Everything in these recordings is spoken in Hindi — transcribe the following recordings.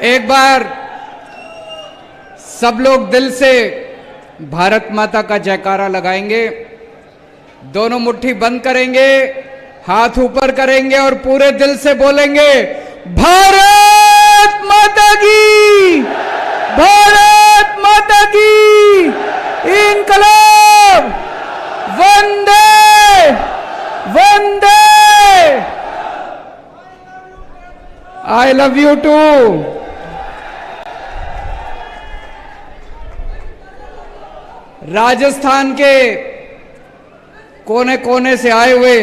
एक बार सब लोग दिल से भारत माता का जयकारा लगाएंगे। दोनों मुट्ठी बंद करेंगे, हाथ ऊपर करेंगे और पूरे दिल से बोलेंगे, भारत माता की, भारत माता की, इंकलाब, वंदे वंदे। I love you too. Rajasthan के कोने कोने से आए हुए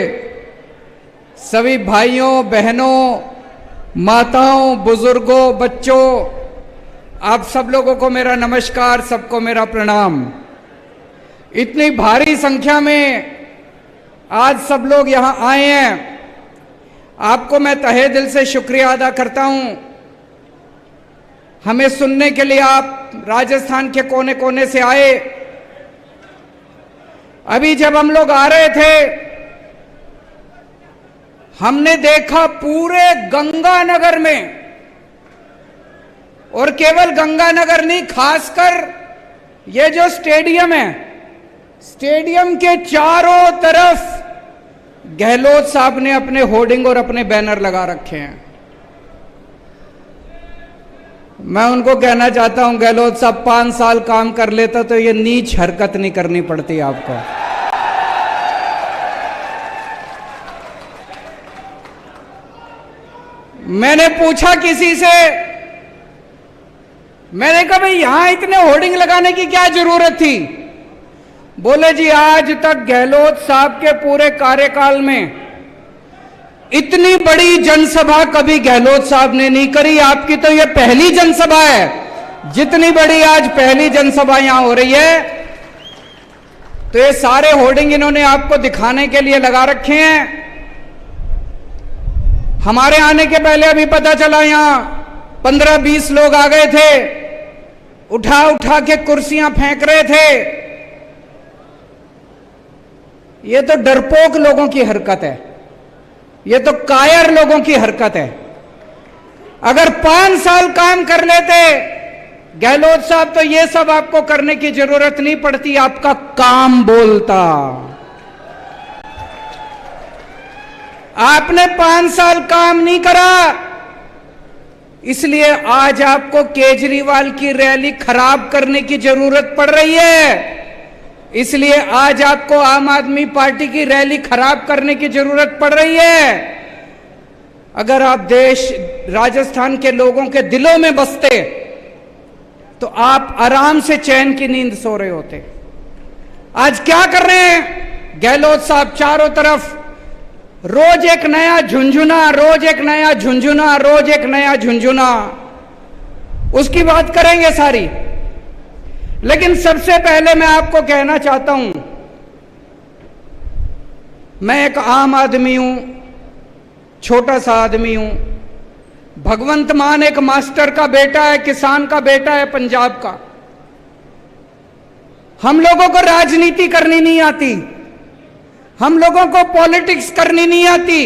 सभी भाइयों बहनों, माताओं, बुजुर्गों, बच्चों, आप सब लोगों को मेरा नमस्कार, सबको मेरा प्रणाम। इतनी भारी संख्या में आज सब लोग यहां आए हैं, आपको मैं तहे दिल से शुक्रिया अदा करता हूं। हमें सुनने के लिए आप राजस्थान के कोने कोने से आए। अभी जब हम लोग आ रहे थे, हमने देखा पूरे गंगानगर में, और केवल गंगानगर नहीं, खासकर ये जो स्टेडियम है, स्टेडियम के चारों तरफ गहलोत साहब ने अपने होर्डिंग और अपने बैनर लगा रखे हैं। मैं उनको कहना चाहता हूं, गहलोत साहब 5 साल काम कर लेता तो ये नीच हरकत नहीं करनी पड़ती आपको। मैंने पूछा किसी से, मैंने कहा भाई यहां इतने होर्डिंग लगाने की क्या जरूरत थी? बोले जी आज तक गहलोत साहब के पूरे कार्यकाल में इतनी बड़ी जनसभा कभी गहलोत साहब ने नहीं करी। आपकी तो ये पहली जनसभा है। जितनी बड़ी आज पहली जनसभा यहां हो रही है, तो ये सारे होर्डिंग इन्होंने आपको दिखाने के लिए लगा रखे हैं। हमारे आने के पहले अभी पता चला यहां 15-20 लोग आ गए थे, उठा उठा के कुर्सियां फेंक रहे थे। ये तो डरपोक लोगों की हरकत है, ये तो कायर लोगों की हरकत है। अगर 5 साल काम कर लेते गहलोत साहब तो ये सब आपको करने की जरूरत नहीं पड़ती, आपका काम बोलता। आपने 5 साल काम नहीं करा, इसलिए आज आपको केजरीवाल की रैली खराब करने की जरूरत पड़ रही है। इसलिए आज आपको आम आदमी पार्टी की रैली खराब करने की जरूरत पड़ रही है। अगर आप राजस्थान के लोगों के दिलों में बसते तो आप आराम से चैन की नींद सो रहे होते। आज क्या कर रहे हैं गहलोत साहब? चारों तरफ रोज एक नया झुंझुना, रोज एक नया झुंझुना, रोज एक नया झुंझुना, उसकी बात करेंगे सारी। लेकिन सबसे पहले मैं आपको कहना चाहता हूं, मैं एक आम आदमी हूं, छोटा सा आदमी हूं। भगवंत मान एक मास्टर का बेटा है, किसान का बेटा है पंजाब का। हम लोगों को राजनीति करनी नहीं आती, हम लोगों को पॉलिटिक्स करनी नहीं आती,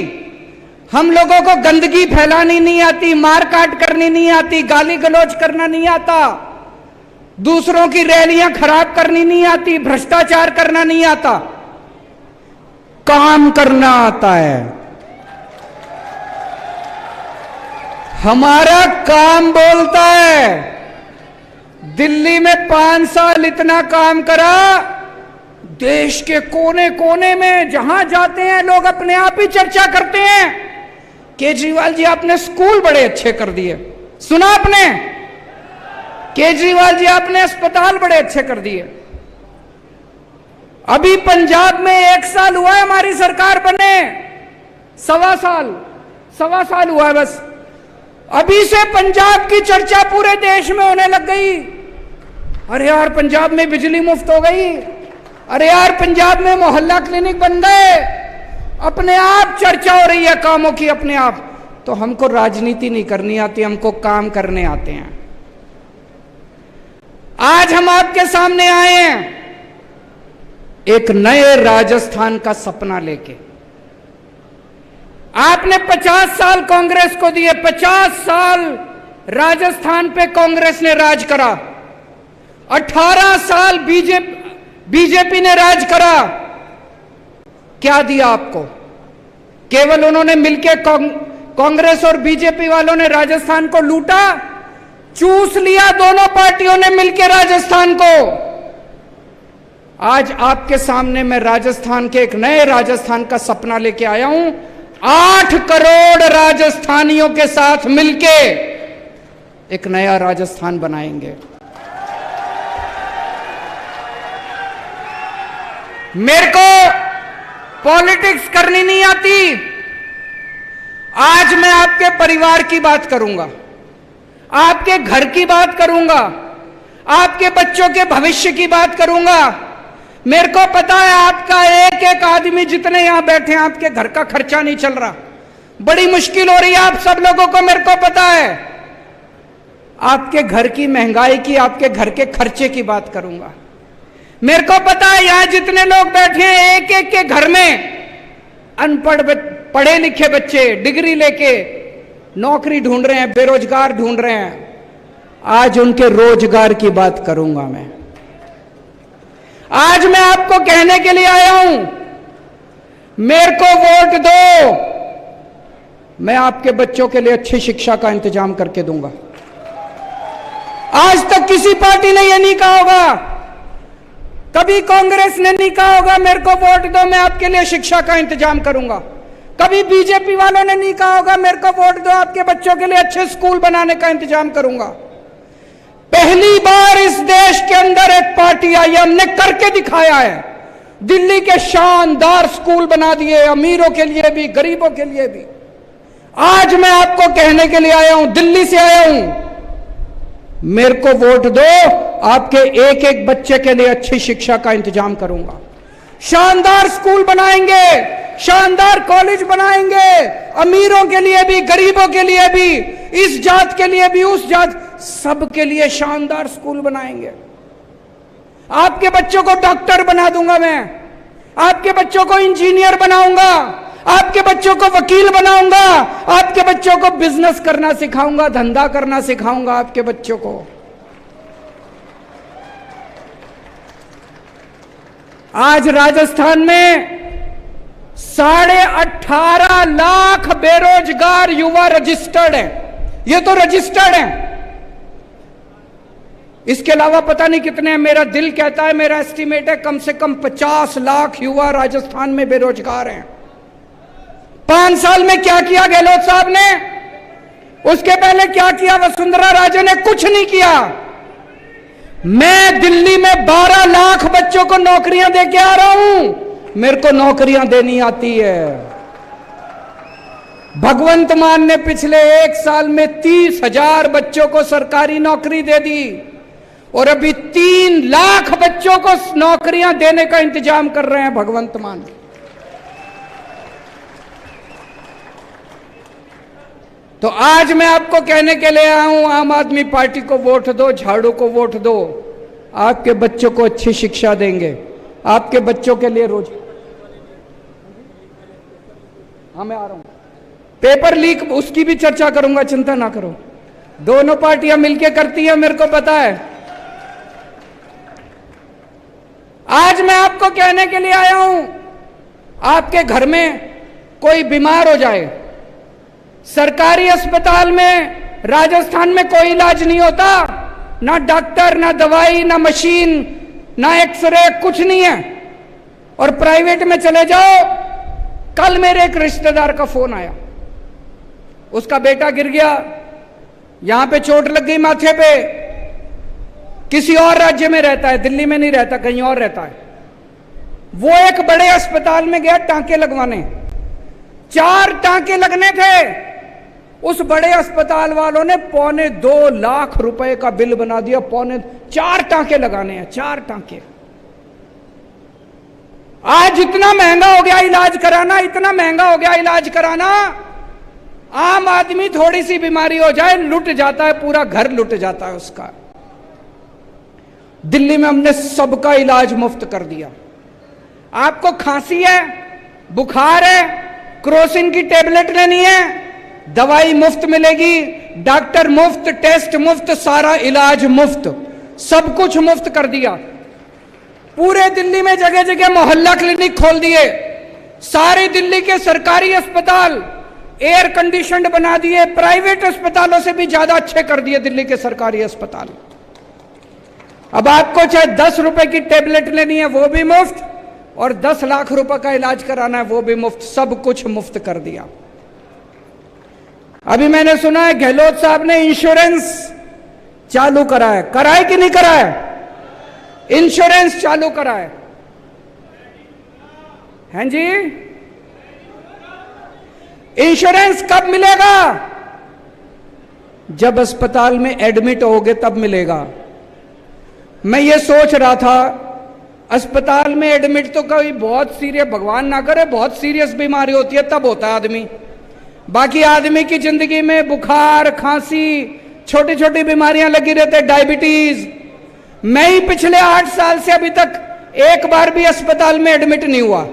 हम लोगों को गंदगी फैलानी नहीं आती, मारकाट करनी नहीं आती, गाली गलौज करना नहीं आता, दूसरों की रैलियां खराब करनी नहीं आती, भ्रष्टाचार करना नहीं आता, काम करना आता है। हमारा काम बोलता है। दिल्ली में 5 साल इतना काम करा, देश के कोने कोने में जहां जाते हैं लोग अपने आप ही चर्चा करते हैं, केजरीवाल जी आपने स्कूल बड़े अच्छे कर दिए। सुना आपने? केजरीवाल जी आपने अस्पताल बड़े अच्छे कर दिए। अभी पंजाब में 1 साल हुआ है हमारी सरकार बने, 1.25 साल हुआ है बस। अभी से पंजाब की चर्चा पूरे देश में होने लग गई। अरे यार पंजाब में बिजली मुफ्त हो गई, अरे यार पंजाब में मोहल्ला क्लिनिक बन गए, अपने आप चर्चा हो रही है कामों की अपने आप। तो हमको राजनीति नहीं करनी आती, हमको काम करने आते हैं। आज हम आपके सामने आए हैं एक नए राजस्थान का सपना लेके। आपने 50 साल कांग्रेस को दिए, 50 साल राजस्थान पे कांग्रेस ने राज करा, 18 साल बीजेपी ने राज करा। क्या दिया आपको? केवल उन्होंने मिलकर कांग्रेस और बीजेपी वालों ने राजस्थान को लूटा, चूस लिया दोनों पार्टियों ने मिलकर राजस्थान को। आज आपके सामने मैं राजस्थान के एक नए राजस्थान का सपना लेके आया हूं। 8 करोड़ राजस्थानियों के साथ मिलके एक नया राजस्थान बनाएंगे। मेरे को पॉलिटिक्स करनी नहीं आती। आज मैं आपके परिवार की बात करूंगा, आपके घर की बात करूंगा, आपके बच्चों के भविष्य की बात करूंगा। मेरे को पता है आपका एक एक आदमी जितने यहां बैठे हैं, आपके घर का खर्चा नहीं चल रहा, बड़ी मुश्किल हो रही है आप सब लोगों को, मेरे को पता है। आपके घर की महंगाई की, आपके घर के खर्चे की बात करूंगा। मेरे को पता है यहां जितने लोग बैठे हैं, एक एक के घर में अनपढ़ पढ़े लिखे बच्चे डिग्री लेके नौकरी ढूंढ रहे हैं, बेरोजगार ढूंढ रहे हैं। आज उनके रोजगार की बात करूंगा मैं। आज मैं आपको कहने के लिए आया हूं, मेरे को वोट दो, मैं आपके बच्चों के लिए अच्छी शिक्षा का इंतजाम करके दूंगा। आज तक किसी पार्टी ने यह नहीं कहा होगा, कभी कांग्रेस ने नहीं कहा होगा मेरे को वोट दो, मैं आपके लिए शिक्षा का इंतजाम करूंगा। कभी बीजेपी वालों ने नहीं कहा होगा मेरे को वोट दो, आपके बच्चों के लिए अच्छे स्कूल बनाने का इंतजाम करूंगा। पहली बार इस देश के अंदर एक पार्टी आई, हमने करके दिखाया है। दिल्ली के शानदार स्कूल बना दिए, अमीरों के लिए भी गरीबों के लिए भी। आज मैं आपको कहने के लिए आया हूं, दिल्ली से आया हूं, मेरे को वोट दो, आपके एक एक बच्चे के लिए अच्छी शिक्षा का इंतजाम करूंगा। शानदार स्कूल बनाएंगे, शानदार कॉलेज बनाएंगे, अमीरों के लिए भी गरीबों के लिए भी, इस जात के लिए भी उस जात, सबके लिए शानदार स्कूल बनाएंगे। आपके बच्चों को डॉक्टर बना दूंगा मैं, आपके बच्चों को इंजीनियर बनाऊंगा, आपके बच्चों को वकील बनाऊंगा, आपके बच्चों को बिजनेस करना सिखाऊंगा, धंधा करना सिखाऊंगा आपके बच्चों को। आज राजस्थान में 18.5 लाख बेरोजगार युवा रजिस्टर्ड हैं। ये तो रजिस्टर्ड हैं, इसके अलावा पता नहीं कितने हैं। मेरा दिल कहता है, मेरा एस्टीमेट है, कम से कम 50 लाख युवा राजस्थान में बेरोजगार हैं। 5 साल में क्या किया गहलोत साहब ने, उसके पहले क्या किया वसुंधरा राजे ने? कुछ नहीं किया। मैं दिल्ली में 12 लाख बच्चों को नौकरियां देके आ रहा हूं, मेरे को नौकरियां देनी आती है। भगवंत मान ने पिछले 1 साल में 30,000 बच्चों को सरकारी नौकरी दे दी और अभी 3 लाख बच्चों को नौकरियां देने का इंतजाम कर रहे हैं भगवंत मान। तो आज मैं आपको कहने के लिए आया हूं, आम आदमी पार्टी को वोट दो, झाड़ू को वोट दो, आपके बच्चों को अच्छी शिक्षा देंगे, आपके बच्चों के लिए रोज। हाँ मैं आ रहा हूं, पेपर लीक उसकी भी चर्चा करूंगा, चिंता ना करो। दोनों पार्टियां मिलके करती है, मेरे को पता है। आज मैं आपको कहने के लिए आया हूं, आपके घर में कोई बीमार हो जाए, सरकारी अस्पताल में राजस्थान में कोई इलाज नहीं होता, ना डॉक्टर, ना दवाई, ना मशीन, ना एक्सरे, कुछ नहीं है। और प्राइवेट में चले जाओ। कल मेरे एक रिश्तेदार का फोन आया, उसका बेटा गिर गया, यहां पे चोट लग गई माथे पे, किसी और राज्य में रहता है, दिल्ली में नहीं रहता, कहीं और रहता है। वो एक बड़े अस्पताल में गया टांके लगवाने, 4 टांके लगने थे। उस बड़े अस्पताल वालों ने 2.25 लाख रुपए का बिल बना दिया। 4 टांके लगाने हैं, 4 टांके। आज इतना महंगा हो गया इलाज कराना, इतना महंगा हो गया इलाज कराना। आम आदमी थोड़ी सी बीमारी हो जाए लुट जाता है, पूरा घर लुट जाता है उसका। दिल्ली में हमने सबका इलाज मुफ्त कर दिया। आपको खांसी है, बुखार है, क्रोसिन की टेबलेट लेनी है, दवाई मुफ्त मिलेगी, डॉक्टर मुफ्त, टेस्ट मुफ्त, सारा इलाज मुफ्त, सब कुछ मुफ्त कर दिया। पूरे दिल्ली में जगह जगह मोहल्ला क्लिनिक खोल दिए, सारे दिल्ली के सरकारी अस्पताल एयर कंडीशनड बना दिए, प्राइवेट अस्पतालों से भी ज्यादा अच्छे कर दिए दिल्ली के सरकारी अस्पताल। अब आपको चाहे 10 रुपए की टेबलेट लेनी है वो भी मुफ्त, और 10 लाख रुपए का इलाज कराना है वो भी मुफ्त, सब कुछ मुफ्त कर दिया। अभी मैंने सुना है गहलोत साहब ने इंश्योरेंस चालू करा है, कराए कि नहीं कराए? इंश्योरेंस चालू करा है, हैं जी? इंश्योरेंस कब मिलेगा? जब अस्पताल में एडमिट होगे तब मिलेगा। मैं ये सोच रहा था, अस्पताल में एडमिट तो कोई बहुत सीरियस, भगवान ना करे बहुत सीरियस बीमारी होती है तब होता है आदमी, बाकी आदमी की जिंदगी में बुखार, खांसी, छोटी छोटी बीमारियां लगी रहती है, डायबिटीज। मैं ही पिछले 8 साल से अभी तक एक बार भी अस्पताल में एडमिट नहीं हुआ,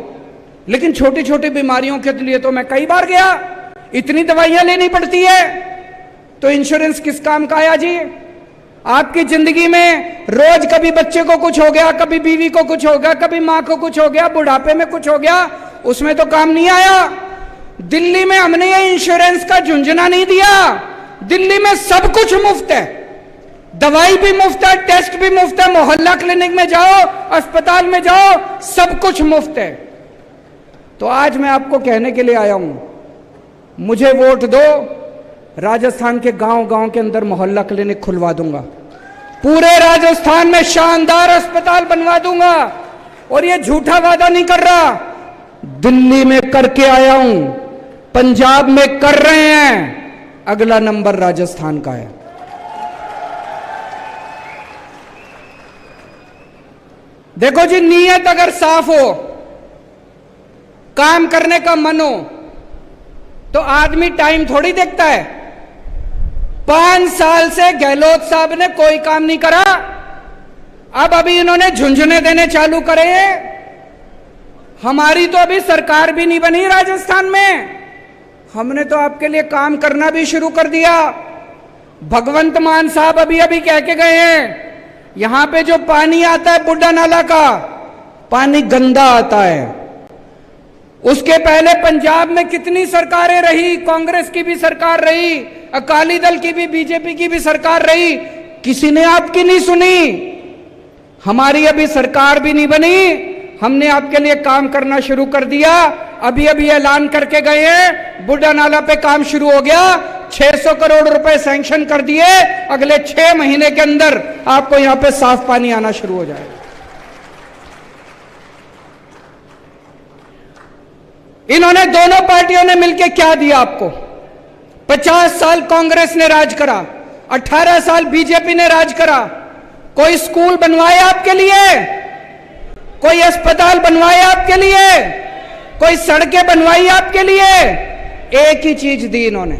लेकिन छोटी छोटी बीमारियों के लिए तो मैं कई बार गया। इतनी दवाइयां लेनी पड़ती है, तो इंश्योरेंस किस काम का आया जी? आपकी जिंदगी में रोज कभी बच्चे को कुछ हो गया, कभी बीवी को कुछ हो गया, कभी मां को कुछ हो गया, बुढ़ापे में कुछ हो गया, उसमें तो काम नहीं आया। दिल्ली में हमने ये इंश्योरेंस का झुंझुना नहीं दिया। दिल्ली में सब कुछ मुफ्त है, दवाई भी मुफ्त है, टेस्ट भी मुफ्त है, मोहल्ला क्लिनिक में जाओ, अस्पताल में जाओ, सब कुछ मुफ्त है। तो आज मैं आपको कहने के लिए आया हूं, मुझे वोट दो, राजस्थान के गांव गांव के अंदर मोहल्ला क्लिनिक खुलवा दूंगा, पूरे राजस्थान में शानदार अस्पताल बनवा दूंगा। और ये झूठा वादा नहीं कर रहा, दिल्ली में करके आया हूं, पंजाब में कर रहे हैं, अगला नंबर राजस्थान का है। देखो जी, नीयत अगर साफ हो, काम करने का मन हो, तो आदमी टाइम थोड़ी देखता है। 5 साल से गहलोत साहब ने कोई काम नहीं करा, अब अभी इन्होंने झुंझुने देने चालू करे हैं। हमारी तो अभी सरकार भी नहीं बनी राजस्थान में, हमने तो आपके लिए काम करना भी शुरू कर दिया। भगवंत मान साहब अभी अभी कह के गए हैं, यहां पे जो पानी आता है बुड्ढा नाला का, पानी गंदा आता है। उसके पहले पंजाब में कितनी सरकारें रही, कांग्रेस की भी सरकार रही, अकाली दल की भी, बीजेपी की भी सरकार रही, किसी ने आपकी नहीं सुनी। हमारी अभी सरकार भी नहीं बनी, हमने आपके लिए काम करना शुरू कर दिया। अभी अभी ऐलान करके गए हैं, बुड्ढा नाला पे काम शुरू हो गया, 600 करोड़ रुपए सैंक्शन कर दिए, अगले 6 महीने के अंदर आपको यहां पे साफ पानी आना शुरू हो जाएगा। इन्होंने दोनों पार्टियों ने मिलकर क्या दिया आपको? 50 साल कांग्रेस ने राज करा, 18 साल बीजेपी ने राज करा। कोई स्कूल बनवाए आपके लिए? कोई अस्पताल बनवाए आपके लिए? कोई सड़कें बनवाई आपके लिए? एक ही चीज दी इन्होंने,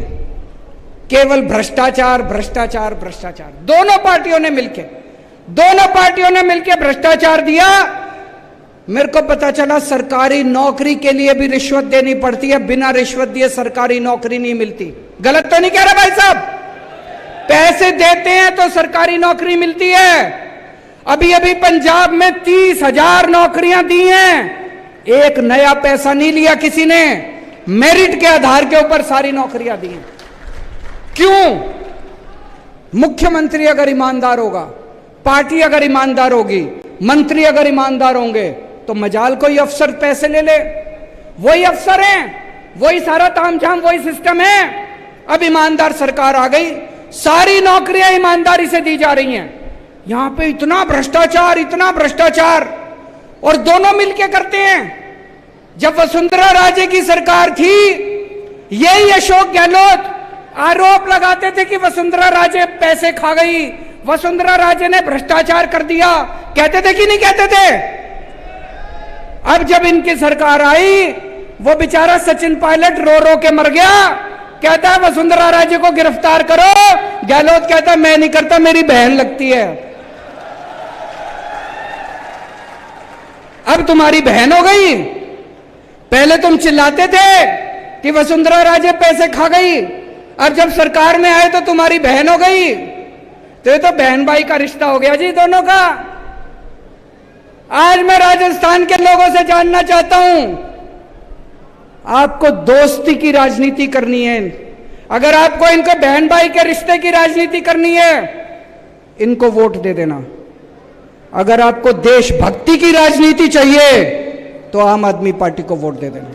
केवल भ्रष्टाचार, भ्रष्टाचार, भ्रष्टाचार। दोनों पार्टियों ने मिलकर भ्रष्टाचार दिया। मेरे को पता चला सरकारी नौकरी के लिए भी रिश्वत देनी पड़ती है, बिना रिश्वत दिए सरकारी नौकरी नहीं मिलती। गलत तो नहीं कह रहा भाई साहब? पैसे देते हैं तो सरकारी नौकरी मिलती है। अभी अभी पंजाब में 30,000 नौकरियां दी हैं, एक नया पैसा नहीं लिया किसी ने, मेरिट के आधार के ऊपर सारी नौकरियां दी हैं। क्यों? मुख्यमंत्री अगर ईमानदार होगा, पार्टी अगर ईमानदार होगी, मंत्री अगर ईमानदार होंगे, तो मजाल कोई अफसर पैसे ले ले। वही अफसर हैं, वही सारा तामझाम, वही सिस्टम है। अब ईमानदार सरकार आ गई, सारी नौकरियां ईमानदारी से दी जा रही हैं। यहां पे इतना भ्रष्टाचार, इतना भ्रष्टाचार, और दोनों मिलके करते हैं। जब वसुंधरा राजे की सरकार थी, यही अशोक गहलोत आरोप लगाते थे कि वसुंधरा राजे पैसे खा गई, वसुंधरा राजे ने भ्रष्टाचार कर दिया, कहते थे कि नहीं कहते थे? अब जब इनकी सरकार आई, वो बेचारा सचिन पायलट रो रो के मर गया, कहता है वसुंधरा राजे को गिरफ्तार करो। गहलोत कहता है मैं नहीं करता, मेरी बहन लगती है। अब तुम्हारी बहन हो गई। पहले तुम चिल्लाते थे कि वसुंधरा राजे पैसे खा गई, और जब सरकार में आए तो तुम्हारी बहन हो गई। तो ये तो बहन भाई का रिश्ता हो गया जी दोनों का। आज मैं राजस्थान के लोगों से जानना चाहता हूं, आपको दोस्ती की राजनीति करनी है, अगर आपको इनको बहन भाई के रिश्ते की राजनीति करनी है, इनको वोट दे देना। अगर आपको देशभक्ति की राजनीति चाहिए तो आम आदमी पार्टी को वोट दे देना।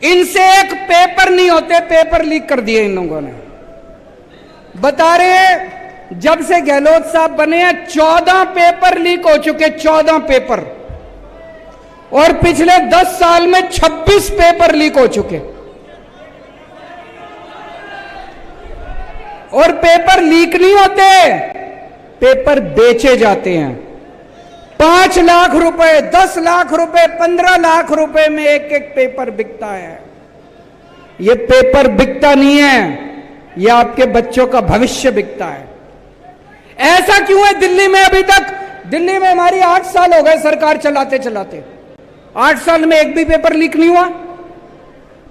इनसे एक पेपर नहीं होते, पेपर लीक कर दिए इन लोगों ने। बता रहे जब से गहलोत साहब बने हैं 14 पेपर लीक हो चुके, 14 पेपर, और पिछले 10 साल में 26 पेपर लीक हो चुके। और पेपर लीक नहीं होते, पेपर बेचे जाते हैं। 5 लाख रुपए, 10 लाख रुपए, 15 लाख रुपए में एक एक पेपर बिकता है। ये पेपर बिकता नहीं है, ये आपके बच्चों का भविष्य बिकता है। ऐसा क्यों है दिल्ली में अभी तक? दिल्ली में हमारी 8 साल हो गए सरकार चलाते चलाते, 8 साल में एक भी पेपर लीक नहीं हुआ।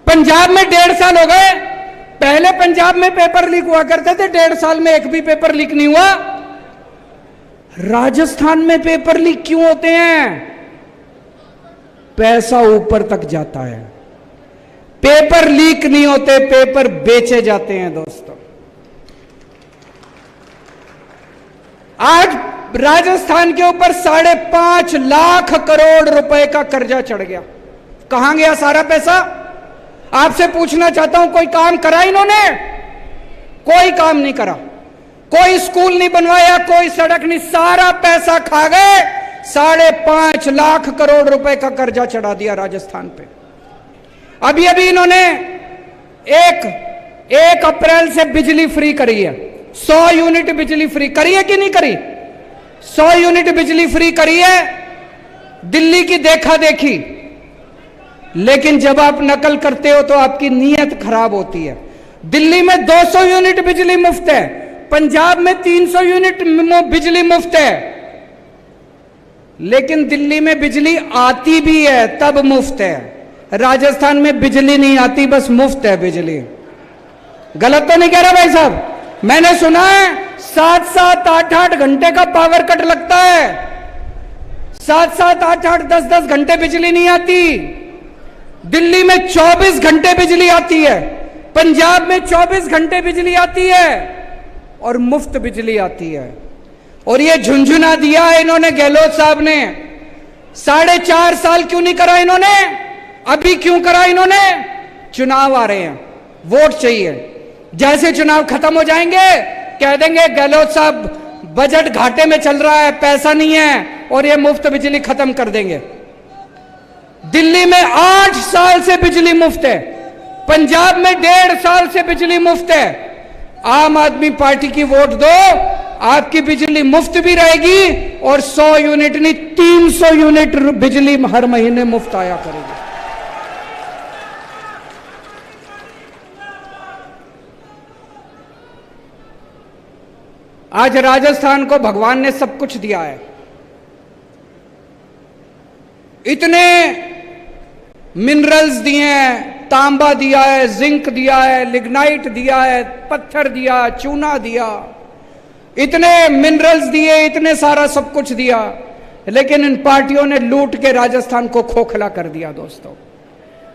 पंजाब में 1.5 साल हो गए, पहले पंजाब में पेपर लीक हुआ करते थे, 1.5 साल में एक भी पेपर लीक नहीं हुआ। राजस्थान में पेपर लीक क्यों होते हैं? पैसा ऊपर तक जाता है। पेपर लीक नहीं होते, पेपर बेचे जाते हैं दोस्तों। आज राजस्थान के ऊपर 5.5 लाख करोड़ रुपए का कर्जा चढ़ गया। कहां गया सारा पैसा? आपसे पूछना चाहता हूं, कोई काम करा इन्होंने? कोई काम नहीं करा, कोई स्कूल नहीं बनवाया, कोई सड़क नहीं, सारा पैसा खा गए। 5.5 लाख करोड़ रुपए का कर्जा चढ़ा दिया राजस्थान पे। अभी अभी इन्होंने 1 अप्रैल से बिजली फ्री करी है, 100 यूनिट बिजली फ्री करी है कि नहीं करी? 100 यूनिट बिजली फ्री करी है, दिल्ली की देखा देखी। लेकिन जब आप नकल करते हो तो आपकी नीयत खराब होती है। दिल्ली में 200 यूनिट बिजली मुफ्त है, पंजाब में 300 यूनिट बिजली मुफ्त है। लेकिन दिल्ली में बिजली आती भी है तब मुफ्त है, राजस्थान में बिजली नहीं आती, बस मुफ्त है बिजली। गलत तो नहीं कह रहा भाई साहब? मैंने सुना है 7-7, 8-8 घंटे का पावर कट लगता है, 7-7, 8-8, 10-10 घंटे बिजली नहीं आती। दिल्ली में 24 घंटे बिजली आती है, पंजाब में 24 घंटे बिजली आती है और मुफ्त बिजली आती है। और ये झुंझुना दिया है इन्होंने, गहलोत साहब ने। 4.5 साल क्यों नहीं करा इन्होंने? अभी क्यों करा इन्होंने? चुनाव आ रहे हैं, वोट चाहिए। जैसे चुनाव खत्म हो जाएंगे कह देंगे गहलोत साहब बजट घाटे में चल रहा है, पैसा नहीं है, और ये मुफ्त बिजली खत्म कर देंगे। दिल्ली में 8 साल से बिजली मुफ्त है, पंजाब में 1.5 साल से बिजली मुफ्त है। आम आदमी पार्टी की वोट दो, आपकी बिजली मुफ्त भी रहेगी और 100 यूनिट नहीं 300 यूनिट बिजली हर महीने मुफ्त आया करेगी। आज राजस्थान को भगवान ने सब कुछ दिया है, इतने मिनरल्स दिए हैं, तांबा दिया है, जिंक दिया है, लिग्नाइट दिया है, पत्थर दिया, चूना दिया, इतने मिनरल्स दिए, इतने सारा सब कुछ दिया, लेकिन इन पार्टियों ने लूट के राजस्थान को खोखला कर दिया। दोस्तों,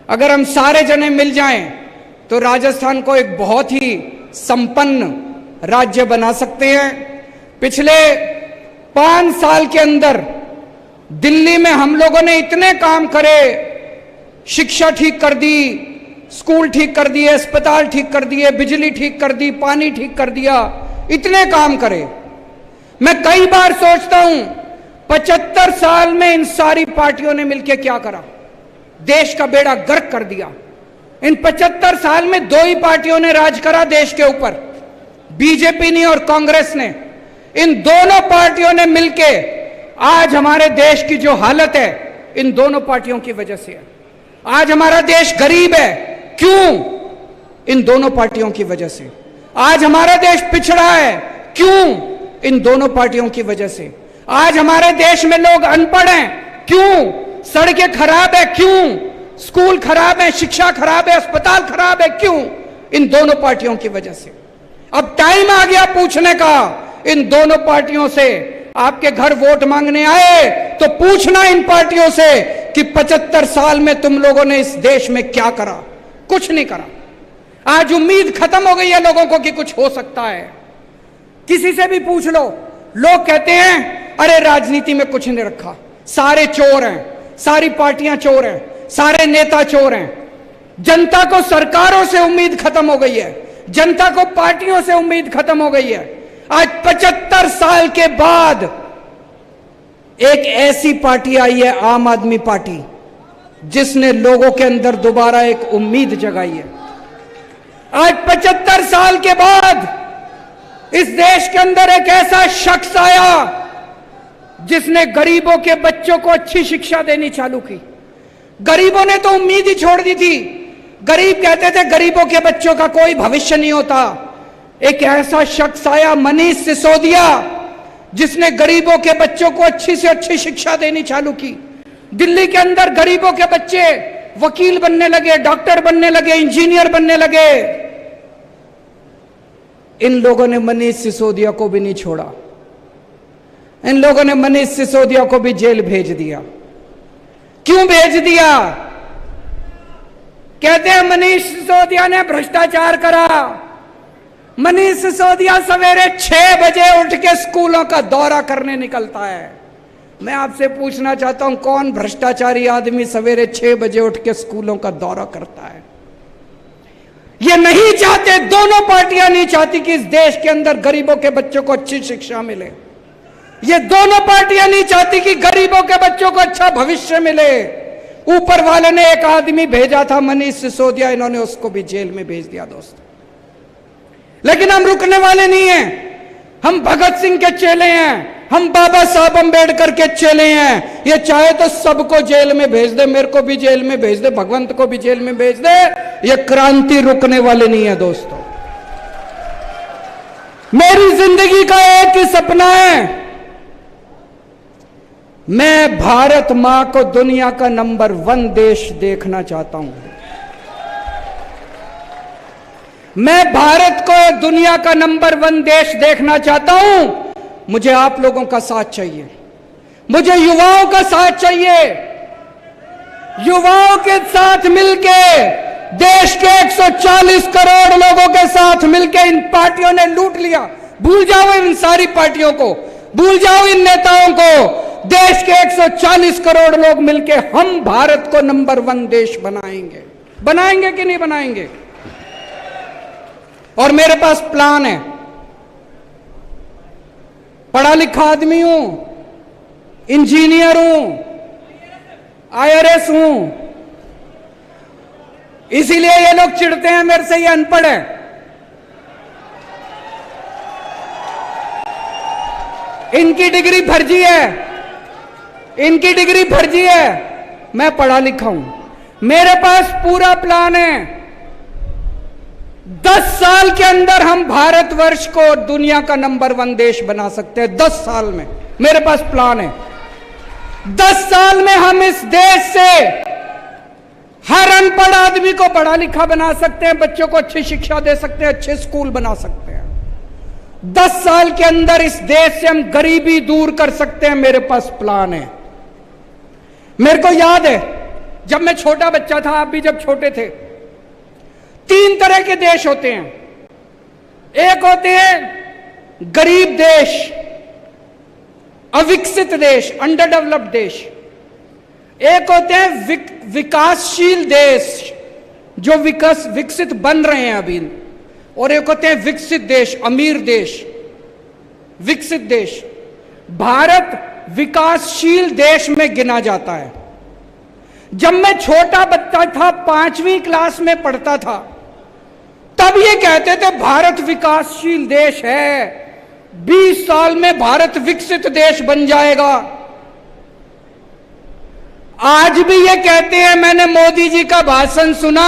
अगर हम सारे जने मिल जाएं तो राजस्थान को एक बहुत ही संपन्न राज्य बना सकते हैं। पिछले 5 साल के अंदर दिल्ली में हम लोगों ने इतने काम करे, शिक्षा ठीक कर दी, स्कूल ठीक कर दिए, अस्पताल ठीक कर दिए, बिजली ठीक कर दी, पानी ठीक कर दिया, इतने काम करे। मैं कई बार सोचता हूं 75 साल में इन सारी पार्टियों ने मिलकर क्या करा? देश का बेड़ा गर्क कर दिया। इन 75 साल में 2 ही पार्टियों ने राज करा देश के ऊपर, बीजेपी ने और कांग्रेस ने। इन दोनों पार्टियों ने मिलके आज हमारे देश की जो हालत है इन दोनों पार्टियों की वजह से है। आज हमारा देश गरीब है, क्यों? इन दोनों पार्टियों की वजह से। आज हमारा देश पिछड़ा है, क्यों? इन दोनों पार्टियों की वजह से। आज हमारे देश में लोग अनपढ़ हैं, क्यों? सड़कें खराब है, क्यों? स्कूल खराब है, शिक्षा खराब है, अस्पताल खराब है। क्यों? इन दोनों पार्टियों की वजह से। अब टाइम आ गया पूछने का इन दोनों पार्टियों से। आपके घर वोट मांगने आए तो पूछना इन पार्टियों से कि 75 साल में तुम लोगों ने इस देश में क्या करा? कुछ नहीं करा। आज उम्मीद खत्म हो गई है लोगों को कि कुछ हो सकता है। किसी से भी पूछ लो, लोग कहते हैं अरे राजनीति में कुछ नहीं रखा, सारे चोर हैं, सारी पार्टियां चोर हैं, सारे नेता चोर हैं। जनता को सरकारों से उम्मीद खत्म हो गई है, जनता को पार्टियों से उम्मीद खत्म हो गई है। आज 75 साल के बाद एक ऐसी पार्टी आई है, आम आदमी पार्टी, जिसने लोगों के अंदर दोबारा एक उम्मीद जगाई है। आज 75 साल के बाद इस देश के अंदर एक ऐसा शख्स आया जिसने गरीबों के बच्चों को अच्छी शिक्षा देनी चालू की। गरीबों ने तो उम्मीद ही छोड़ दी थी। गरीब कहते थे गरीबों के बच्चों का कोई भविष्य नहीं होता। एक ऐसा शख्स आया, मनीष सिसोदिया, जिसने गरीबों के बच्चों को अच्छी से अच्छी शिक्षा देनी चालू की। दिल्ली के अंदर गरीबों के बच्चे वकील बनने लगे, डॉक्टर बनने लगे, इंजीनियर बनने लगे। इन लोगों ने मनीष सिसोदिया को भी नहीं छोड़ा। इन लोगों ने मनीष सिसोदिया को भी जेल भेज दिया। क्यों भेज दिया? कहते हैं मनीष सिसोदिया ने भ्रष्टाचार करा। मनीष सिसोदिया सवेरे 6 बजे उठ के स्कूलों का दौरा करने निकलता है। मैं आपसे पूछना चाहता हूं, कौन भ्रष्टाचारी आदमी सवेरे 6 बजे उठ के स्कूलों का दौरा करता है? ये नहीं चाहते, दोनों पार्टियां नहीं चाहती कि इस देश के अंदर गरीबों के बच्चों को अच्छी शिक्षा मिले। ये दोनों पार्टियां नहीं चाहती कि गरीबों के बच्चों को अच्छा भविष्य मिले। ऊपर वाले ने एक आदमी भेजा था, मनीष सिसोदिया, इन्होंने उसको भी जेल में भेज दिया दोस्तों। लेकिन हम रुकने वाले नहीं हैं। हम भगत सिंह के चेले हैं, हम बाबा साहब अम्बेडकर के चेले हैं। ये चाहे तो सबको जेल में भेज दे, मेरे को भी जेल में भेज दे, भगवंत को भी जेल में भेज दे, ये क्रांति रुकने वाले नहीं है दोस्तों। मेरी जिंदगी का एक ही सपना है, मैं भारत मां को दुनिया का नंबर 1 देश देखना चाहता हूं। मैं भारत को दुनिया का नंबर 1 देश देखना चाहता हूं। मुझे आप लोगों का साथ चाहिए, मुझे युवाओं का साथ चाहिए। युवाओं के साथ मिलके, देश के 140 करोड़ लोगों के साथ मिलके इन पार्टियों ने लूट लिया। भूल जाओ इन सारी पार्टियों को, भूल जाओ इन नेताओं को। देश के 140 करोड़ लोग मिलके हम भारत को नंबर 1 देश बनाएंगे। बनाएंगे कि नहीं बनाएंगे? और मेरे पास प्लान है। पढ़ा लिखा आदमी हूं, इंजीनियर हूं, IRS हूं। इसीलिए ये लोग चिढ़ते हैं मेरे से, ये अनपढ़ है। इनकी डिग्री फर्जी है, इनकी डिग्री फर्जी है। मैं पढ़ा लिखा हूं, मेरे पास पूरा प्लान है। 10 साल के अंदर हम भारतवर्ष को दुनिया का नंबर 1 देश बना सकते हैं। 10 साल में मेरे पास प्लान है। 10 साल में हम इस देश से हर अनपढ़ आदमी को पढ़ा लिखा बना सकते हैं, बच्चों को अच्छी शिक्षा दे सकते हैं, अच्छे स्कूल बना सकते हैं। 10 साल के अंदर इस देश से हम गरीबी दूर कर सकते हैं। मेरे पास प्लान है। मेरे को याद है जब मैं छोटा बच्चा था, आप भी जब छोटे थे, 3 तरह के देश होते हैं। एक होते हैं गरीब देश, अविकसित देश, अंडर डेवलप्ड देश। एक होते हैं विकासशील देश, जो विकसित बन रहे हैं अभी। और एक होते हैं विकसित देश, अमीर देश, विकसित देश। भारत विकासशील देश में गिना जाता है। जब मैं छोटा बच्चा था, 5वीं क्लास में पढ़ता था, तब ये कहते थे भारत विकासशील देश है, 20 साल में भारत विकसित देश बन जाएगा। आज भी ये कहते हैं, मैंने मोदी जी का भाषण सुना,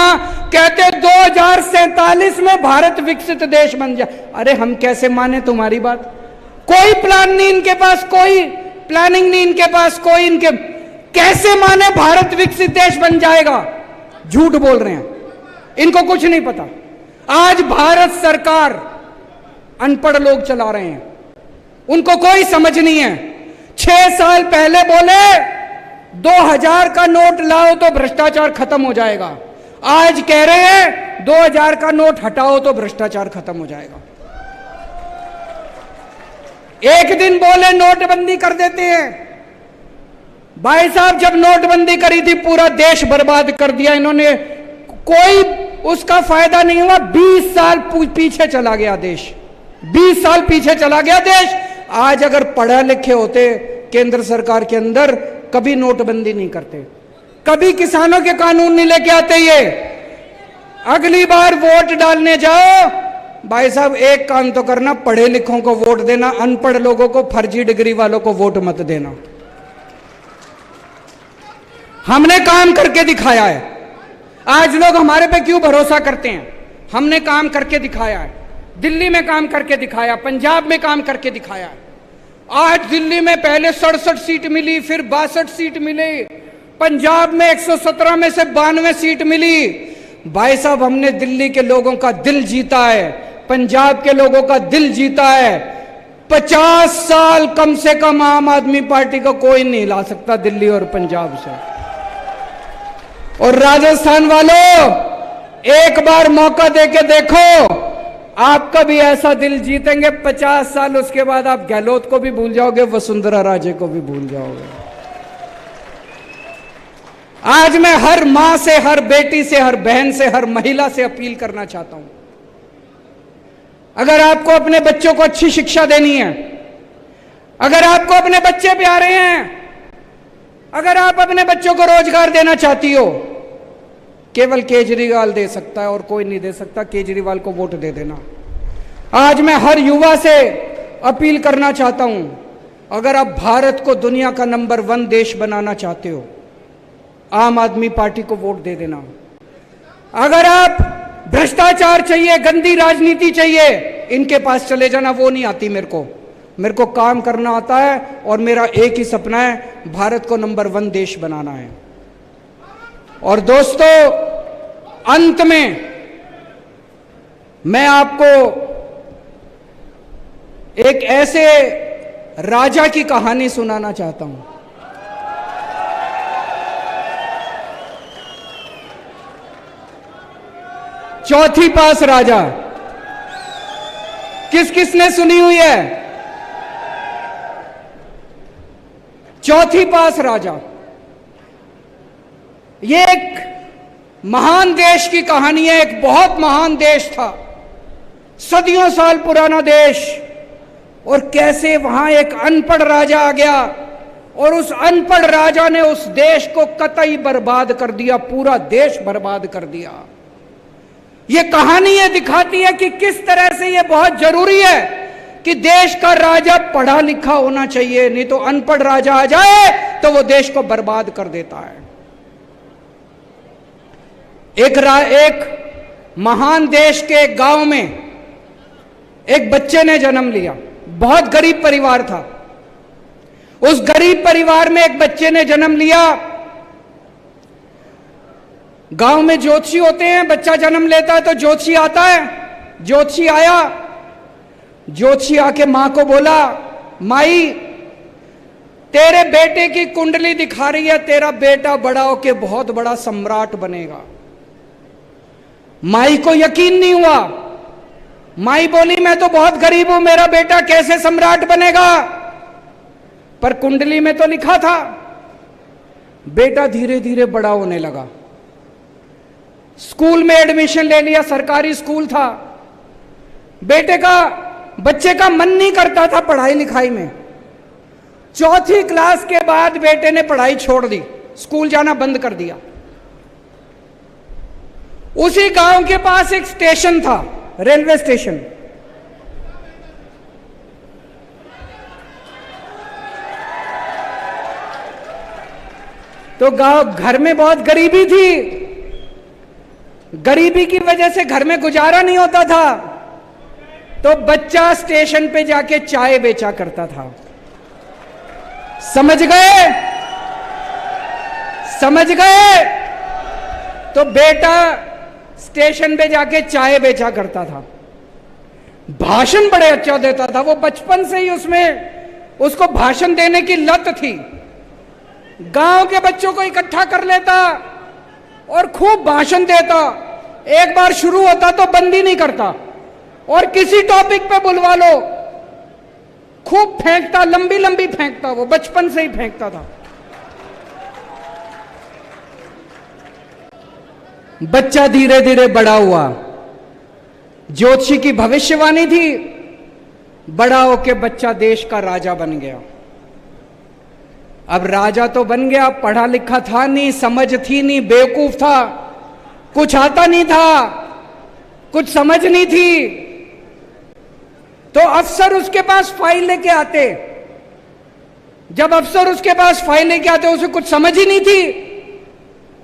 कहते 2047 में भारत विकसित देश बन जाए। अरे हम कैसे माने तुम्हारी बात? कोई प्लान नहीं इनके पास, कोई प्लानिंग नहीं इनके पास, कोई इनके कैसे माने भारत विकसित देश बन जाएगा? झूठ बोल रहे हैं, इनको कुछ नहीं पता। आज भारत सरकार अनपढ़ लोग चला रहे हैं, उनको कोई समझ नहीं है। 6 साल पहले बोले 2000 का नोट लाओ तो भ्रष्टाचार खत्म हो जाएगा, आज कह रहे हैं 2000 का नोट हटाओ तो भ्रष्टाचार खत्म हो जाएगा। एक दिन बोले नोटबंदी कर देते हैं। भाई साहब, जब नोटबंदी करी थी पूरा देश बर्बाद कर दिया इन्होंने, कोई उसका फायदा नहीं हुआ। 20 साल पीछे चला गया देश, 20 साल पीछे चला गया देश। आज अगर पढ़े लिखे होते केंद्र सरकार के अंदर, कभी नोटबंदी नहीं करते, कभी किसानों के कानून नहीं लेके आते। ये अगली बार वोट डालने जाओ, भाई साहब एक काम तो करना, पढ़े लिखों को वोट देना, अनपढ़ लोगों को, फर्जी डिग्री वालों को वोट मत देना। हमने काम करके दिखाया है। आज लोग हमारे पे क्यों भरोसा करते हैं? हमने काम करके दिखाया है। दिल्ली में काम करके दिखाया, पंजाब में काम करके दिखाया है। आज दिल्ली में पहले 67 सीट मिली, फिर 62 सीट मिली, पंजाब में 117 में से 92 सीट मिली। भाई साहब, हमने दिल्ली के लोगों का दिल जीता है, पंजाब के लोगों का दिल जीता है। 50 साल कम से कम आम आदमी पार्टी को कोई नहीं ला सकता दिल्ली और पंजाब से। और राजस्थान वालों, एक बार मौका देके देखो, आपका भी ऐसा दिल जीतेंगे। 50 साल उसके बाद आप गहलोत को भी भूल जाओगे, वसुंधरा राजे को भी भूल जाओगे। आज मैं हर मां से, हर बेटी से, हर बहन से, हर महिला से अपील करना चाहता हूं, अगर आपको अपने बच्चों को अच्छी शिक्षा देनी है, अगर आपको अपने बच्चे प्यारे हैं, अगर आप अपने बच्चों को रोजगार देना चाहती हो, केवल केजरीवाल दे सकता है और कोई नहीं दे सकता। केजरीवाल को वोट दे देना। आज मैं हर युवा से अपील करना चाहता हूं, अगर आप भारत को दुनिया का नंबर 1 देश बनाना चाहते हो, आम आदमी पार्टी को वोट दे देना। अगर आप भ्रष्टाचार चाहिए, गंदी राजनीति चाहिए, इनके पास चले जाना, वो नहीं आती मेरे को काम करना आता है। और मेरा एक ही सपना है, भारत को नंबर 1 देश बनाना है। और दोस्तों, अंत में मैं आपको एक ऐसे राजा की कहानी सुनाना चाहता हूं। चौथी पास राजा, किस किसने सुनी हुई है? चौथी पास राजा, ये एक महान देश की कहानी है। एक बहुत महान देश था, सदियों साल पुराना देश, और कैसे वहां एक अनपढ़ राजा आ गया और उस अनपढ़ राजा ने उस देश को कतई बर्बाद कर दिया, पूरा देश बर्बाद कर दिया। ये कहानी ये दिखाती है कि किस तरह से ये बहुत जरूरी है कि देश का राजा पढ़ा लिखा होना चाहिए, नहीं तो अनपढ़ राजा आ जाए तो वो देश को बर्बाद कर देता है। एक महान देश के एक गांव में एक बच्चे ने जन्म लिया। बहुत गरीब परिवार था। उस गरीब परिवार में एक बच्चे ने जन्म लिया। गांव में ज्योतिषी होते हैं, बच्चा जन्म लेता है तो ज्योतिषी आता है। ज्योतिषी आया, ज्योतिषी आके मां को बोला, माई तेरे बेटे की कुंडली दिखा रही है, तेरा बेटा बड़ा होके बहुत बड़ा सम्राट बनेगा। माई को यकीन नहीं हुआ। माई बोली, मैं तो बहुत गरीब हूं, मेरा बेटा कैसे सम्राट बनेगा? पर कुंडली में तो लिखा था। बेटा धीरे धीरे बड़ा होने लगा। स्कूल में एडमिशन ले लिया, सरकारी स्कूल था। बच्चे का मन नहीं करता था पढ़ाई लिखाई में। चौथी क्लास के बाद बेटे ने पढ़ाई छोड़ दी, स्कूल जाना बंद कर दिया। उसी गांव के पास एक स्टेशन था, रेलवे स्टेशन। तो घर में बहुत गरीबी थी। गरीबी की वजह से घर में गुजारा नहीं होता था, तो बच्चा स्टेशन पे जाके चाय बेचा करता था। समझ गए? तो बेटा स्टेशन पे जाके चाय बेचा करता था, भाषण बड़े अच्छा देता था। वो बचपन से ही उसको भाषण देने की लत थी। गांव के बच्चों को इकट्ठा कर लेता और खूब भाषण देता। एक बार शुरू होता तो बंद ही नहीं करता, और किसी टॉपिक पे बुलवा लो खूब फेंकता, लंबी लंबी फेंकता। वो बचपन से ही फेंकता था। बच्चा धीरे धीरे बड़ा हुआ। ज्योतिषी की भविष्यवाणी थी, बड़ा होके बच्चा देश का राजा बन गया। अब राजा तो बन गया, पढ़ा लिखा था नहीं, समझ थी नहीं, बेवकूफ था, कुछ आता नहीं था, कुछ समझ नहीं थी। तो अफसर उसके पास फाइल लेके आते। जब अफसर उसके पास फाइल लेके आते, उसे कुछ समझ ही नहीं थी।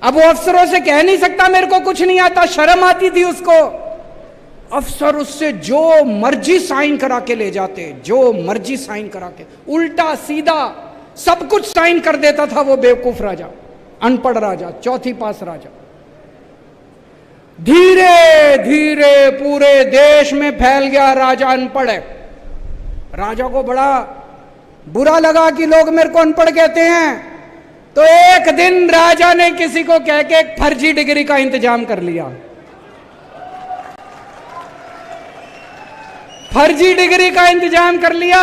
अब वो अफसरों से कह नहीं सकता मेरे को कुछ नहीं आता, शर्म आती थी उसको। अफसर उससे जो मर्जी साइन करा के ले जाते, जो मर्जी साइन करा के, उल्टा सीधा सब कुछ साइन कर देता था वो बेवकूफ राजा, अनपढ़ राजा, चौथी पास राजा। धीरे धीरे पूरे देश में फैल गया राजा अनपढ़ है। राजा को बड़ा बुरा लगा कि लोग मेरे को अनपढ़ कहते हैं। तो एक दिन राजा ने किसी को कह के एक फर्जी डिग्री का इंतजाम कर लिया। फर्जी डिग्री का इंतजाम कर लिया,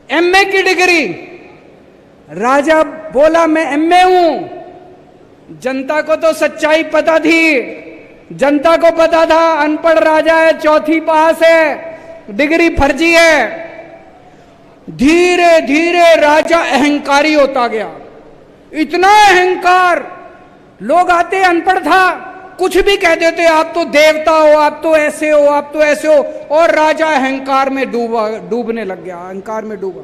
एमए की डिग्री। राजा बोला मैं एमए हूं। जनता को तो सच्चाई पता थी, जनता को पता था अनपढ़ राजा है, चौथी पास है, डिग्री फर्जी है। धीरे धीरे राजा अहंकारी होता गया, इतना अहंकार, लोग आते अनपढ़ था, कुछ भी कह देते, आप तो देवता हो, आप तो ऐसे हो, आप तो ऐसे हो। और राजा अहंकार में डूबने लग गया, अहंकार में डूबा।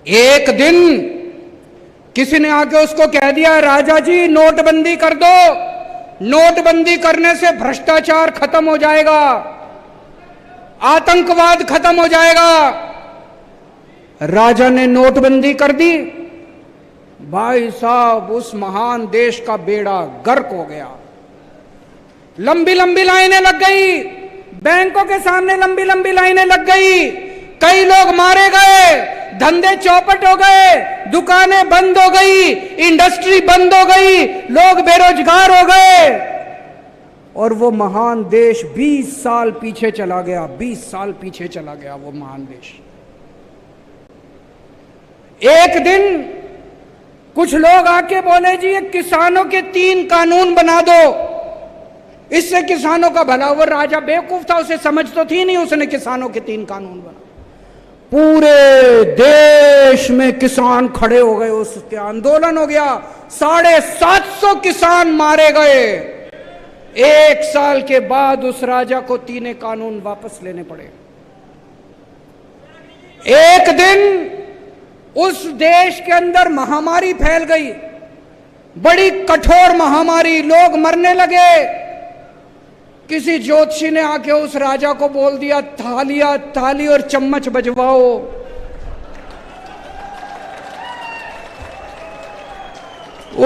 एक दिन किसी ने आके उसको कह दिया, राजा जी नोटबंदी कर दो, नोटबंदी करने से भ्रष्टाचार खत्म हो जाएगा, आतंकवाद खत्म हो जाएगा। राजा ने नोटबंदी कर दी। भाई साहब, उस महान देश का बेड़ा गर्क हो गया। लंबी लंबी लाइनें लग गई, बैंकों के सामने लंबी लंबी लाइनें लग गई। कई लोग मारे गए, धंधे चौपट हो गए, दुकानें बंद हो गई, इंडस्ट्री बंद हो गई, लोग बेरोजगार हो गए। और वो महान देश 20 साल पीछे चला गया, 20 साल पीछे चला गया वो महान देश। एक दिन कुछ लोग आके बोले, जी ये किसानों के 3 कानून बना दो, इससे किसानों का भला। वो राजा बेवकूफ था, उसे समझ तो थी नहीं, उसने किसानों के 3 कानून बना। पूरे देश में किसान खड़े हो गए, उसके आंदोलन हो गया। 750 किसान मारे गए। 1 साल के बाद उस राजा को 3 कानून वापस लेने पड़े। एक दिन उस देश के अंदर महामारी फैल गई, बड़ी कठोर महामारी, लोग मरने लगे। किसी ज्योतिषी ने आके उस राजा को बोल दिया, थाली और चम्मच बजवाओ।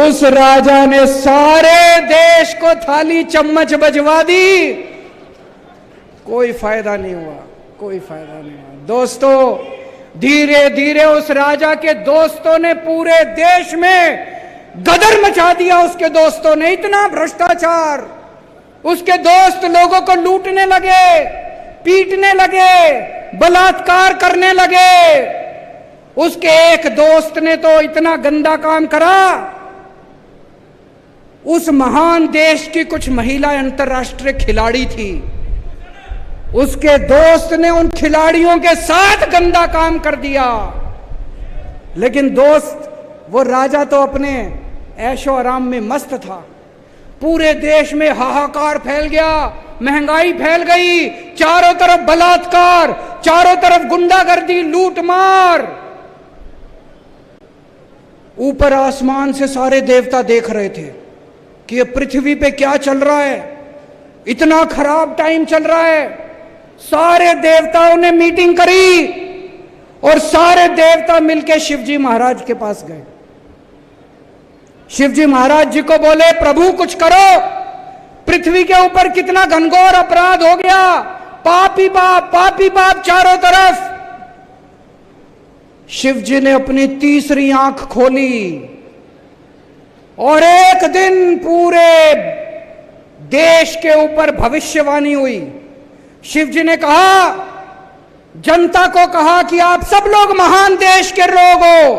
उस राजा ने सारे देश को थाली चम्मच बजवा दी। कोई फायदा नहीं हुआ, कोई फायदा नहीं हुआ। दोस्तों, धीरे धीरे उस राजा के दोस्तों ने पूरे देश में गदर मचा दिया। उसके दोस्तों ने इतना भ्रष्टाचार, उसके दोस्त लोगों को लूटने लगे, पीटने लगे, बलात्कार करने लगे। उसके एक दोस्त ने तो इतना गंदा काम करा, उस महान देश की कुछ महिला अंतर्राष्ट्रीय खिलाड़ी थी, उसके दोस्त ने उन खिलाड़ियों के साथ गंदा काम कर दिया। लेकिन दोस्त, वो राजा तो अपने ऐशो आराम में मस्त था। पूरे देश में हाहाकार फैल गया, महंगाई फैल गई, चारों तरफ बलात्कार, चारों तरफ गुंडागर्दी, लूटमार। ऊपर आसमान से सारे देवता देख रहे थे कि ये पृथ्वी पे क्या चल रहा है, इतना खराब टाइम चल रहा है। सारे देवताओं ने मीटिंग करी और सारे देवता मिलकर शिवजी महाराज के पास गए। शिव जी महाराज जी को बोले, प्रभु कुछ करो, पृथ्वी के ऊपर कितना घनघोर अपराध हो गया, पापी पाप चारों तरफ। शिव जी ने अपनी तीसरी आंख खोली और एक दिन पूरे देश के ऊपर भविष्यवाणी हुई। शिव जी ने कहा, जनता को कहा कि आप सब लोग महान देश के लोग हो,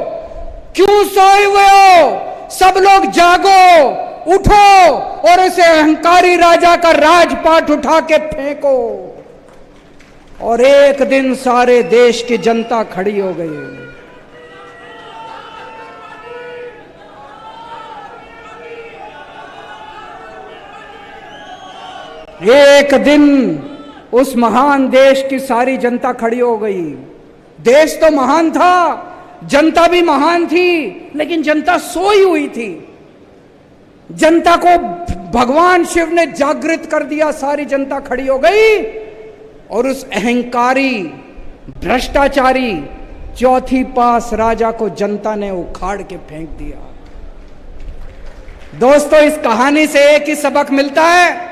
क्यों सोए हुए हो, सब लोग जागो, उठो और इसे अहंकारी राजा का राजपाट उठा के फेंको। और एक दिन सारे देश की जनता खड़ी हो गई। एक दिन उस महान देश की सारी जनता खड़ी हो गई। देश तो महान था, जनता भी महान थी, लेकिन जनता सोई हुई थी। जनता को भगवान शिव ने जागृत कर दिया, सारी जनता खड़ी हो गई और उस अहंकारी भ्रष्टाचारी चौथी पास राजा को जनता ने उखाड़ के फेंक दिया। दोस्तों, इस कहानी से एक ही सबक मिलता है,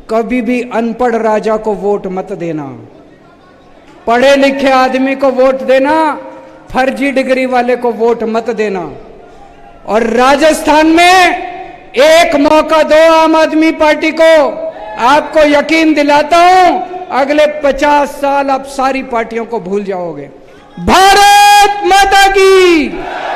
कभी भी अनपढ़ राजा को वोट मत देना, पढ़े लिखे आदमी को वोट देना, फर्जी डिग्री वाले को वोट मत देना। और राजस्थान में एक मौका दो आम आदमी पार्टी को, आपको यकीन दिलाता हूं अगले 50 साल आप सारी पार्टियों को भूल जाओगे। भारत माता की।